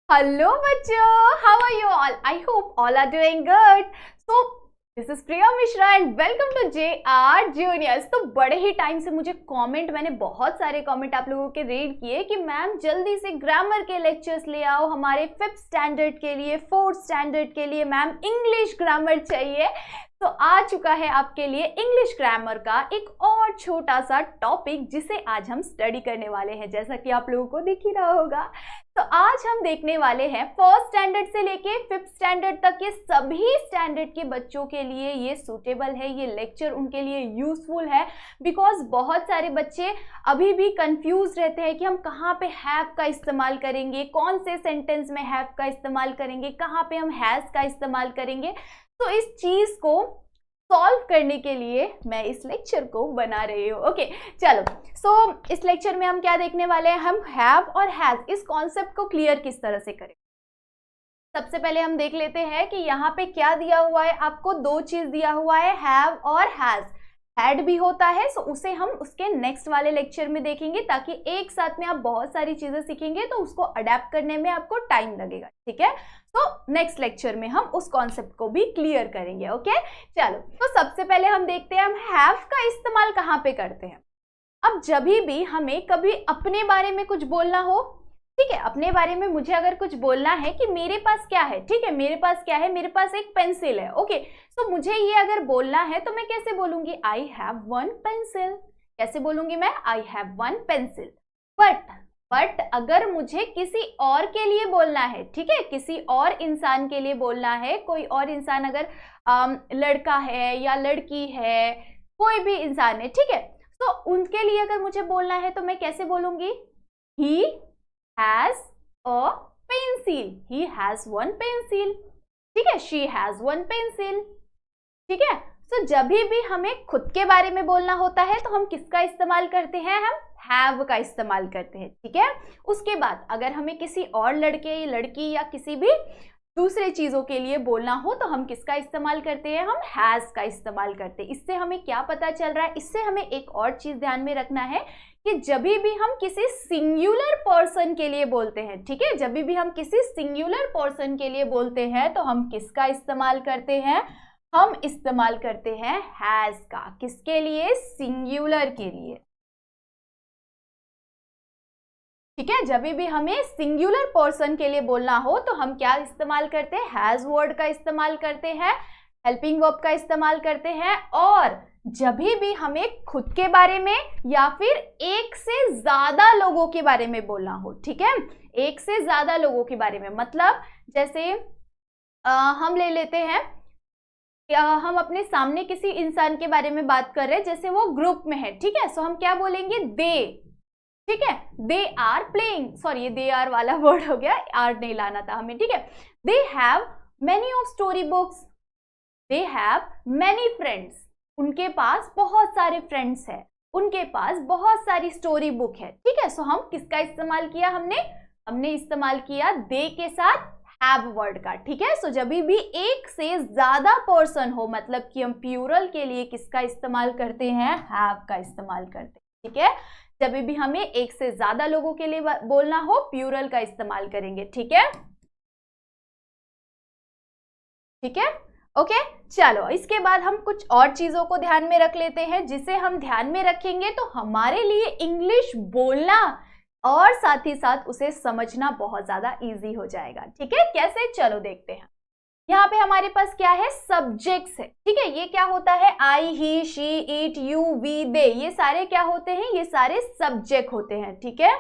Hello बच्चों, how are you all? I hope all are doing good. So this is Priya Mishra and welcome to JR Juniors. तो बड़े ही time से मुझे comment, मैंने बहुत सारे कमेंट आप लोगों के रीड किए कि मैम जल्दी से ग्रामर के लेक्चर्स ले आओ हमारे 5th स्टैंडर्ड के लिए, 4th स्टैंडर्ड के लिए मैम इंग्लिश ग्रामर चाहिए। तो आ चुका है आपके लिए इंग्लिश ग्रामर का एक और छोटा सा टॉपिक जिसे आज हम स्टडी करने वाले हैं, जैसा कि आप लोगों को दिख ही रहा होगा। तो आज हम देखने वाले हैं 1st स्टैंडर्ड से लेके 5th स्टैंडर्ड तक के सभी स्टैंडर्ड के बच्चों के लिए ये सूटेबल है, ये लेक्चर उनके लिए यूजफुल है। बिकॉज बहुत सारे बच्चे अभी भी कंफ्यूज रहते हैं कि हम कहाँ पे हैव का इस्तेमाल करेंगे, कौन से सेंटेंस में हैव का इस्तेमाल करेंगे, कहाँ पे हम हैज का इस्तेमाल करेंगे। तो इस चीज को सॉल्व करने के लिए मैं इस लेक्चर को बना रही हूँ। ओके चलो, सो इस लेक्चर में हम क्या देखने वाले हैं, हम हैव और हैज इस कॉन्सेप्ट को क्लियर किस तरह से करें। सबसे पहले हम देख लेते हैं कि यहाँ पे क्या दिया हुआ है। आपको दो चीज दिया हुआ है, हैव और हैज। हैड भी होता है, सो उसे हम उसके नेक्स्ट वाले लेक्चर में देखेंगे, ताकि एक साथ में आप बहुत सारी चीजें सीखेंगे तो उसको अडेप्ट करने में आपको टाइम लगेगा। ठीक है, तो नेक्स्ट लेक्चर में हम उस कॉन्सेप्ट को भी क्लियर करेंगे। ओके चलो, तो सबसे पहले हम देखते हैं हम हैव का इस्तेमाल कहाँ पे करते हैं। अब जब भी हमें कभी अपने बारे में कुछ बोलना हो, ठीक है, अपने बारे में मुझे अगर कुछ बोलना है कि मेरे पास क्या है, ठीक है, मेरे पास क्या है, मेरे पास एक पेंसिल है। ओके, तो मुझे ये अगर बोलना है तो मैं कैसे बोलूंगी, आई हैव वन पेंसिल। कैसे बोलूंगी मैं, I have one pencil. But अगर मुझे किसी और के लिए बोलना है, ठीक है, किसी और इंसान के लिए बोलना है, कोई और इंसान अगर लड़का है या लड़की है, कोई भी इंसान है, ठीक है, तो उनके लिए अगर मुझे बोलना है तो मैं कैसे बोलूंगी, ही has a pencil. He has one pencil. ठीक है, she has one pencil. ठीक है, तो जब भी हमें खुद के बारे में बोलना होता है तो हम किसका इस्तेमाल करते हैं, हम have का इस्तेमाल करते हैं। ठीक है, उसके बाद अगर हमें किसी और लड़के, लड़की या किसी भी दूसरे चीजों के लिए बोलना हो तो हम किसका इस्तेमाल करते हैं, हम हैज का इस्तेमाल करते हैं। इससे हमें क्या पता चल रहा है, इससे हमें एक और चीज ध्यान में रखना है कि जब भी हम किसी सिंगुलर पर्सन के लिए बोलते हैं, ठीक है, जब भी हम किसी सिंगुलर पर्सन के लिए बोलते हैं तो हम किसका इस्तेमाल करते हैं, हम इस्तेमाल करते हैं हैज का। किसके लिए, सिंगुलर के लिए। ठीक है, जब भी हमें सिंगुलर पर्सन के लिए बोलना हो तो हम क्या इस्तेमाल करते हैं, हैज वर्ड का इस्तेमाल करते हैं, हेल्पिंग वर्ब का इस्तेमाल करते हैं। और जब भी हमें खुद के बारे में या फिर एक से ज्यादा लोगों के बारे में बोलना हो, ठीक है, एक से ज्यादा लोगों के बारे में, मतलब जैसे हम ले लेते हैं, हम अपने सामने किसी इंसान के बारे में बात कर रहे हैं, जैसे वो ग्रुप में है, ठीक है, सो हम क्या बोलेंगे, दे। ठीक है, दे आर प्लेइंग, सॉरी ये दे आर वाला वर्ड हो गया, आर नहीं लाना था हमें। ठीक है, they have many of story books, they have many friends, उनके पास बहुत सारे फ्रेंड्स हैं, उनके पास बहुत सारी स्टोरी बुक है। ठीक है, सो हम किसका इस्तेमाल किया, हमने इस्तेमाल किया दे के साथ हैव वर्ड का। ठीक है, सो जब भी एक से ज्यादा पर्सन हो, मतलब कि हम प्लूरल के लिए किसका इस्तेमाल करते हैं, हैव का इस्तेमाल करते हैं। ठीक है, जब भी हमें एक से ज्यादा लोगों के लिए बोलना हो प्लूरल का इस्तेमाल करेंगे। ठीक है, ठीक है, ओके चलो, इसके बाद हम कुछ और चीजों को ध्यान में रख लेते हैं, जिसे हम ध्यान में रखेंगे तो हमारे लिए इंग्लिश बोलना और साथ ही साथ उसे समझना बहुत ज्यादा इजी हो जाएगा। ठीक है, कैसे, चलो देखते हैं। यहाँ पे हमारे पास क्या है, सब्जेक्ट्स है। ठीक है, ये क्या होता है, आई, ही, शी, इट, यू, वी, दे, ये सारे क्या होते हैं, ये सारे सब्जेक्ट होते हैं। ठीक है,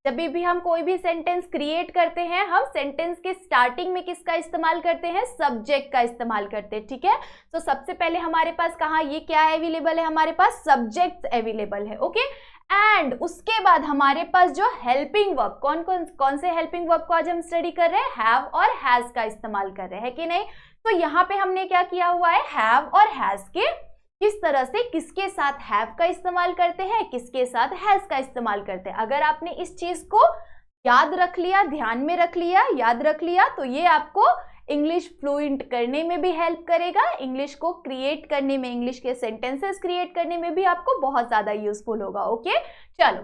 जब भी हम कोई भी सेंटेंस क्रिएट करते हैं, हम सेंटेंस के स्टार्टिंग में किसका इस्तेमाल करते हैं, सब्जेक्ट का इस्तेमाल करते हैं। ठीक है, तो सबसे पहले हमारे पास कहाँ, ये क्या अवेलेबल है, हमारे पास सब्जेक्ट अवेलेबल है। ओके, एंड उसके बाद हमारे पास जो हेल्पिंग वर्ब, कौन से हेल्पिंग वर्ब को आज हम स्टडी कर रहे हैं, हैव और हैज का इस्तेमाल कर रहे हैं कि नहीं। तो यहाँ पे हमने क्या किया हुआ है, हैव और हैज के किस तरह से किसके साथ हैव का इस्तेमाल करते हैं, किसके साथ हैज का इस्तेमाल करते हैं। अगर आपने इस चीज को याद रख लिया, ध्यान में रख लिया, याद रख लिया, तो ये आपको इंग्लिश फ्लुएंट करने में भी हेल्प करेगा, इंग्लिश को क्रिएट करने में, इंग्लिश के सेंटेंसेस क्रिएट करने में भी आपको बहुत ज्यादा यूजफुल होगा। ओके चलो,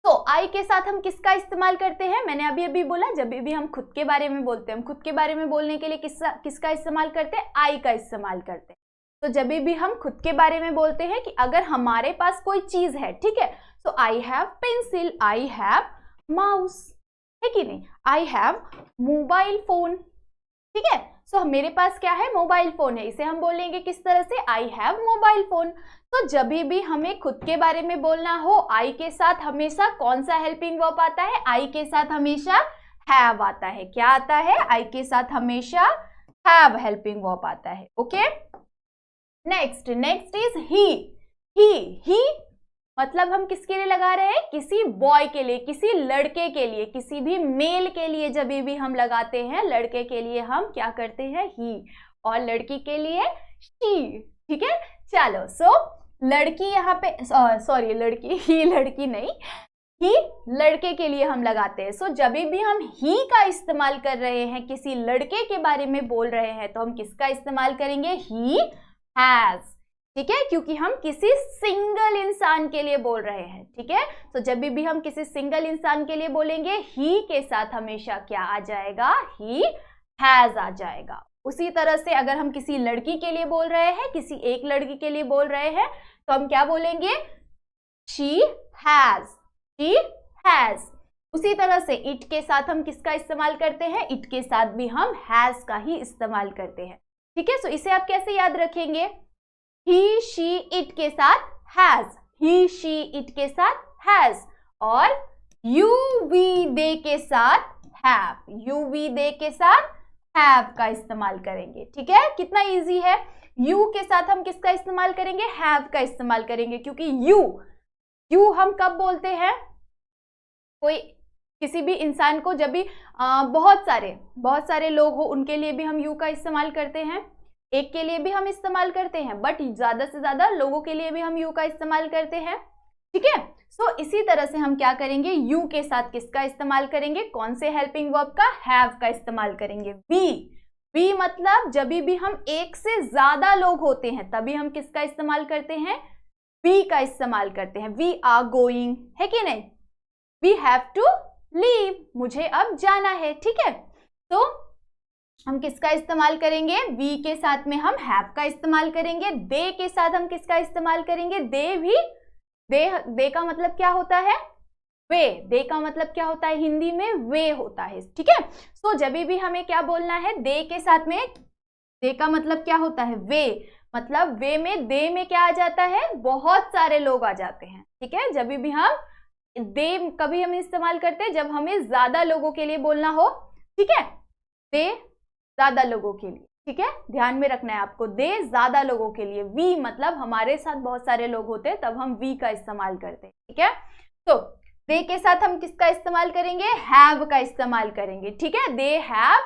तो आई के साथ हम किसका इस्तेमाल करते हैं? मैंने अभी अभी बोला, जब भी हम खुद के बारे में बोलते हैं, हम खुद के बारे में बोलने के लिए किसका इस्तेमाल करते हैं? आई का इस्तेमाल करते हैं। तो जब भी हम खुद के बारे में बोलते हैं कि अगर हमारे पास कोई चीज है, ठीक है, तो I have pencil, I have mouse, है कि नहीं? आई हैव मोबाइल फोन, ठीक है। सो मेरे पास क्या है? मोबाइल फोन है। इसे हम बोलेंगे किस तरह से? I have mobile phone. तो जब भी हमें खुद के बारे में बोलना हो, आई के साथ हमेशा कौन सा हेल्पिंग वर्ब आता है? आई के साथ हमेशा हैव आता है। क्या आता है? आई के साथ हमेशा हैव हेल्पिंग वर्ब आता है। ओके, नेक्स्ट इज ही मतलब हम किसके लिए लगा रहे हैं? किसी बॉय के लिए, किसी लड़के के लिए, किसी भी मेल के लिए जब भी हम लगाते हैं, लड़के के लिए हम क्या करते हैं? ही, और लड़की के लिए शी, ठीक है। चलो, सो लड़की यहाँ पे, सॉरी लड़की, ही लड़की नहीं, ही लड़के के लिए हम लगाते हैं। सो जब भी हम ही का इस्तेमाल कर रहे हैं, किसी लड़के के बारे में बोल रहे हैं, तो हम किसका इस्तेमाल करेंगे? ही हैज, ठीक है, क्योंकि हम किसी सिंगल इंसान के लिए बोल रहे हैं, ठीक है। तो जब भी हम किसी सिंगल इंसान के लिए बोलेंगे, ही के साथ हमेशा क्या आ जाएगा? ही हैज आ जाएगा। उसी तरह से अगर हम किसी लड़की के लिए बोल रहे हैं, किसी एक लड़की के लिए बोल रहे हैं, तो हम क्या बोलेंगे? She has, she has. उसी तरह से इट के साथ हम किसका इस्तेमाल करते हैं? इट के साथ भी हम हैज का ही इस्तेमाल करते हैं, ठीक है। सो इसे आप कैसे याद रखेंगे? ही शी इट के साथ हैज, ही शी इट के साथ हैज, और यू वी दे के साथ हैव, यू वी दे के साथ हैव का इस्तेमाल करेंगे, ठीक है। कितना इजी है। यू के साथ हम किसका इस्तेमाल करेंगे? हैव का इस्तेमाल करेंगे, क्योंकि यू हम कब बोलते हैं? कोई किसी भी इंसान को जब भी बहुत सारे लोग हो, उनके लिए भी हम यू का इस्तेमाल करते हैं, एक के लिए भी हम इस्तेमाल करते हैं, बट ज्यादा से ज्यादा लोगों के लिए भी हम यू का इस्तेमाल करते हैं, ठीक है। सो इसी तरह से हम क्या करेंगे? यू के साथ किसका इस्तेमाल करेंगे? कौन से हेल्पिंग वर्ब का? हैव का इस्तेमाल करेंगे। वी मतलब जब भी हम एक से ज्यादा लोग होते हैं, तभी हम किसका इस्तेमाल करते हैं? वी का इस्तेमाल करते हैं। वी आर गोइंग, है कि नहीं? वी हैव टू लीव, मुझे अब जाना है, ठीक है। तो हम किसका इस्तेमाल करेंगे? वी के साथ में हम हैव का इस्तेमाल करेंगे। दे के साथ हम किसका इस्तेमाल करेंगे? दे का मतलब क्या होता है? वे। दे का मतलब क्या होता है? हिंदी में वे होता है, ठीक है। सो जब भी हमें क्या बोलना है? दे के साथ में, दे का मतलब क्या होता है? वे, मतलब वे में, दे में क्या आ जाता है? बहुत सारे लोग आ जाते हैं, ठीक है। जब भी हम दे कभी हम इस्तेमाल करते हैं जब हमें ज्यादा लोगों के लिए बोलना हो, ठीक है। दे ज्यादा लोगों के लिए, ठीक है, ध्यान में रखना है आपको। दे ज्यादा लोगों के लिए। वी मतलब हमारे साथ बहुत सारे लोग होते हैं, तब हम वी का इस्तेमाल करते हैं, ठीक है। तो दे के साथ हम किसका इस्तेमाल करेंगे? हैव का इस्तेमाल करेंगे, ठीक है। They have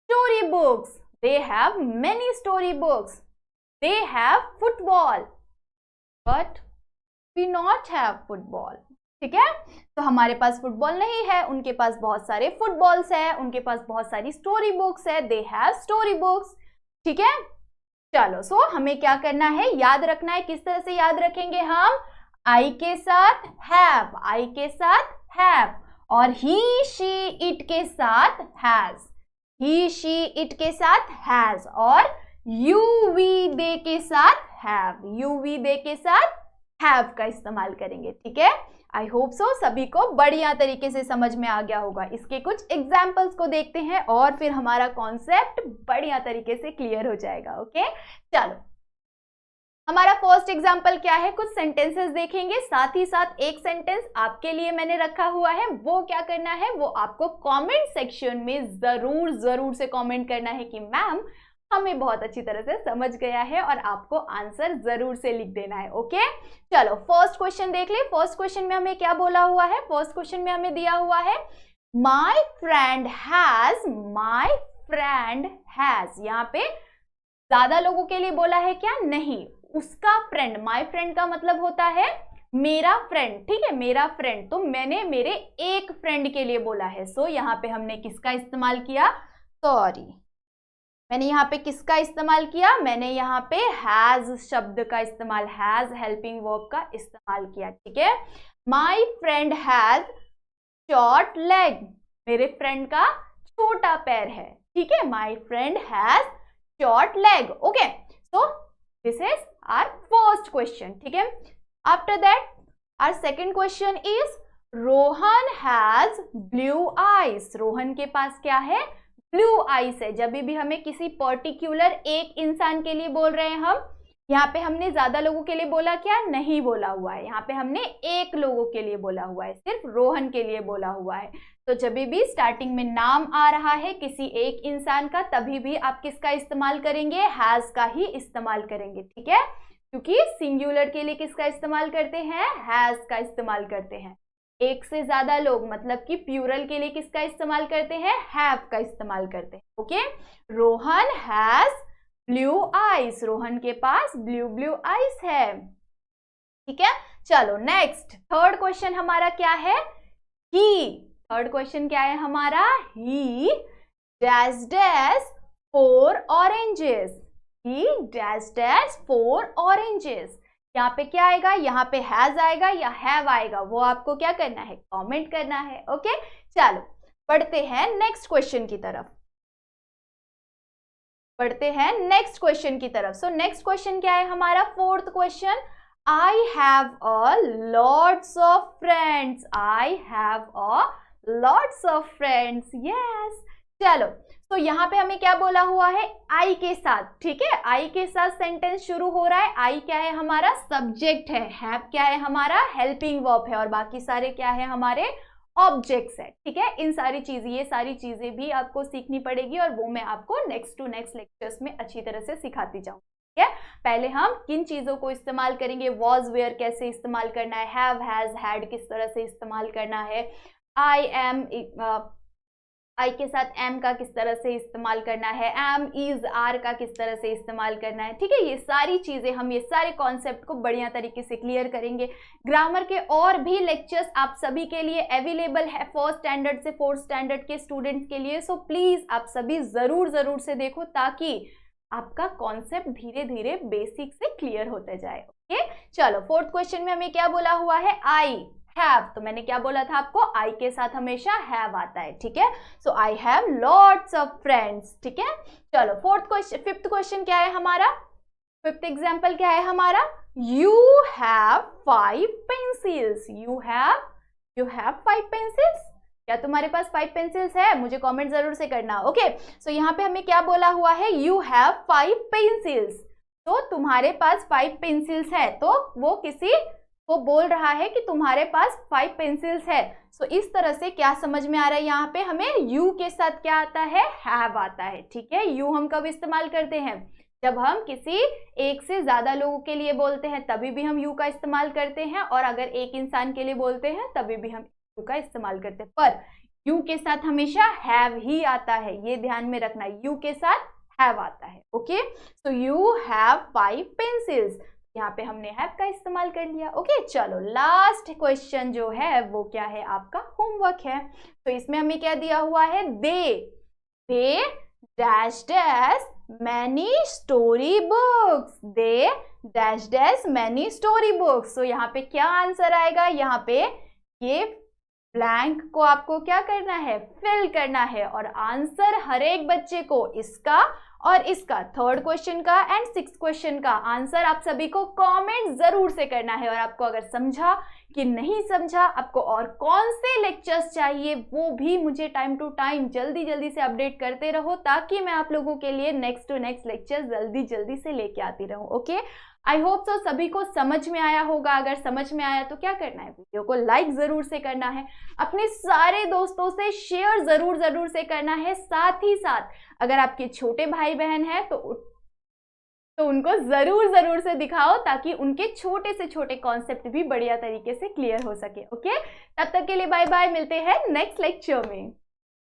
story books, they have many story books, they have football, but we not have football, ठीक है। तो हमारे पास फुटबॉल नहीं है, उनके पास बहुत सारे फुटबॉल्स है, उनके पास बहुत सारी स्टोरी बुक्स है, दे हैव स्टोरी बुक्स, ठीक है। चलो, सो हमें क्या करना है? याद रखना है। किस तरह से याद रखेंगे हम? आई के साथ हैव, आई के साथ हैव, और ही शी इट के साथ हैज, ही शी इट के साथ हैज, और यू वी दे के साथ हैव, यू वी दे के साथ हैव का इस्तेमाल करेंगे, ठीक है। आई होप सो सभी को बढ़िया तरीके से समझ में आ गया होगा। इसके कुछ एग्जाम्पल्स को देखते हैं और फिर हमारा कॉन्सेप्ट बढ़िया तरीके से क्लियर हो जाएगा। ओके, चलो, हमारा फर्स्ट एग्जाम्पल क्या है? कुछ सेंटेंसेस देखेंगे, साथ ही साथ एक सेंटेंस आपके लिए मैंने रखा हुआ है। वो क्या करना है? वो आपको कमेंट सेक्शन में जरूर से कमेंट करना है कि मैम हमें बहुत अच्छी तरह से समझ गया है, और आपको आंसर जरूर से लिख देना है। ओके, चलो फर्स्ट क्वेश्चन देख ले। फर्स्ट क्वेश्चन में हमें क्या बोला हुआ है? फर्स्ट क्वेश्चन में हमें दिया हुआ है my friend has, my friend has. यहाँ पे ज्यादा लोगों के लिए बोला है क्या? नहीं, उसका फ्रेंड। माई फ्रेंड का मतलब होता है मेरा फ्रेंड, ठीक है, मेरा फ्रेंड। तो मैंने मेरे एक फ्रेंड के लिए बोला है। सो यहाँ पे हमने किसका इस्तेमाल किया? सॉरी, मैंने यहाँ पे किसका इस्तेमाल किया? मैंने यहाँ पे हैज शब्द का इस्तेमाल, हैज हेल्पिंग वर्ब का इस्तेमाल किया, ठीक है। My friend has short leg, मेरे फ्रेंड का छोटा पैर है, ठीक है, my friend has short leg, okay, so this is our first question, ठीक है। After that our second question is Rohan has blue eyes, Rohan के पास क्या है, ब्लू आईज है। जब भी हमें किसी पर्टिकुलर एक इंसान के लिए बोल रहे हैं हम, यहाँ पे हमने ज्यादा लोगों के लिए बोला क्या, नहीं बोला हुआ है, यहाँ पे हमने एक लोगों के लिए बोला हुआ है, सिर्फ रोहन के लिए बोला हुआ है। तो जब भी स्टार्टिंग में नाम आ रहा है किसी एक इंसान का, तभी भी आप किसका इस्तेमाल करेंगे, हैज का ही इस्तेमाल करेंगे, ठीक है, क्योंकि सिंगुलर के लिए किसका इस्तेमाल करते हैं, हैज का इस्तेमाल करते हैं। एक से ज्यादा लोग मतलब कि प्लूरल के लिए किसका इस्तेमाल करते हैं, हैव का इस्तेमाल करते हैं, okay. Rohan has blue eyes, Rohan के पास ब्लू आईज है, ठीक है। चलो नेक्स्ट थर्ड क्वेश्चन हमारा क्या है, ही, थर्ड क्वेश्चन क्या है हमारा, ही डैश डैश 4 ऑरेंजेस, ही डैश डैश 4 ऑरेंजेस। यहाँ पे क्या आएगा, यहाँ पे हैज आएगा या हैव आएगा, वो आपको क्या करना है, कमेंट करना है, ओके। चलो बढ़ते हैं नेक्स्ट क्वेश्चन की तरफ, बढ़ते हैं नेक्स्ट क्वेश्चन की तरफ। सो नेक्स्ट क्वेश्चन क्या है हमारा, fourth question, I have a lots of friends, I have a lots of friends, yes. चलो तो यहाँ पे हमें क्या बोला हुआ है, आई के साथ, ठीक है, आई के साथ सेंटेंस शुरू हो रहा है। आई क्या है हमारा, सब्जेक्ट है, हैव क्या है हमारा, हेल्पिंग वर्ब है, और बाकी सारे क्या है हमारे, ऑब्जेक्ट्स है, ठीक है। इन सारी चीजें, ये सारी चीजें भी आपको सीखनी पड़ेगी और वो मैं आपको नेक्स्ट टू नेक्स्ट लेक्चर्स में अच्छी तरह से सिखाती जाऊँ, ठीक है। पहले हम किन चीजों को इस्तेमाल करेंगे, वॉज वेयर कैसे इस्तेमाल करना है, हैव हैज हैड किस तरह से इस्तेमाल करना है, आई एम, आई के साथ एम का किस तरह से इस्तेमाल करना है, एम इज आर का किस तरह से इस्तेमाल करना है, ठीक है। ये सारी चीजें हम, ये सारे कॉन्सेप्ट को बढ़िया तरीके से क्लियर करेंगे। ग्रामर के और भी लेक्चर्स आप सभी के लिए अवेलेबल है, फर्स्ट स्टैंडर्ड से फोर्थ स्टैंडर्ड के स्टूडेंट्स के लिए। सो प्लीज आप सभी जरूर से देखो, ताकि आपका कॉन्सेप्ट धीरे धीरे बेसिक से क्लियर होते जाए, ओके। चलो फोर्थ क्वेश्चन में हमें क्या बोला हुआ है, आई हैव, तो मैंने क्या बोला था आपको, आई के साथ हमेशा हैव आता है, ठीक है। So I have lots of friends, ठीक है। चलो फोर्थ क्वेश्चन, फिफ्थ क्वेश्चन क्या है हमारा, फिफ्थ एग्जांपल क्या है हमारा, you have 5 pencils, you have 5 pencils, क्या तुम्हारे पास 5 पेंसिल्स है, मुझे कमेंट जरूर से करना, ओके। सो यहाँ पे हमें क्या बोला हुआ है, यू हैव 5 पेंसिल्स, तो तुम्हारे पास 5 पेंसिल्स है, तो वो किसी वो बोल रहा है कि तुम्हारे पास 5 पेंसिल्स है। सो इस तरह से क्या समझ में आ रहा है, यहाँ पे हमें यू के साथ क्या आता है, हैव आता है, ठीक है। यू हम कब इस्तेमाल करते हैं, जब हम किसी एक से ज्यादा लोगों के लिए बोलते हैं तभी भी हम यू का इस्तेमाल करते हैं, और अगर एक इंसान के लिए बोलते हैं तभी भी हम यू का इस्तेमाल करते हैं, पर यू के साथ हमेशा हैव ही आता है, ये ध्यान में रखना, यू के साथ हैव आता है, okay. So you have 5 pencils, यहाँ पे हमने हैव का इस्तेमाल कर लिया, ओके। चलो लास्ट क्वेश्चन जो है वो क्या है, आपका होमवर्क है। तो इसमें हमें क्या दिया हुआ है, they dash dash many story books, they dash dash many story books. तो यहाँ पे क्या आंसर आएगा, यहाँ पे ये ब्लैंक को आपको क्या करना है, फिल करना है, और आंसर हर एक बच्चे को इसका और इसका, थर्ड क्वेश्चन का एंड सिक्स्थ क्वेश्चन का आंसर आप सभी को कमेंट जरूर से करना है। और आपको अगर समझा कि नहीं समझा, आपको और कौन से लेक्चर्स चाहिए, वो भी मुझे टाइम टू टाइम जल्दी से अपडेट करते रहो, ताकि मैं आप लोगों के लिए नेक्स्ट टू नेक्स्ट लेक्चर जल्दी से लेके आती रहूं, ओके। आई होप सो सभी को समझ में आया होगा। अगर समझ में आया तो क्या करना है, वीडियो को लाइक जरूर से करना है, अपने सारे दोस्तों से शेयर जरूर से करना है। साथ ही साथ अगर आपके छोटे भाई बहन हैं तो उनको जरूर से दिखाओ, ताकि उनके छोटे से छोटे कॉन्सेप्ट भी बढ़िया तरीके से क्लियर हो सके, ओके। तब तक के लिए बाय बाय, मिलते हैं नेक्स्ट लेक्चर में।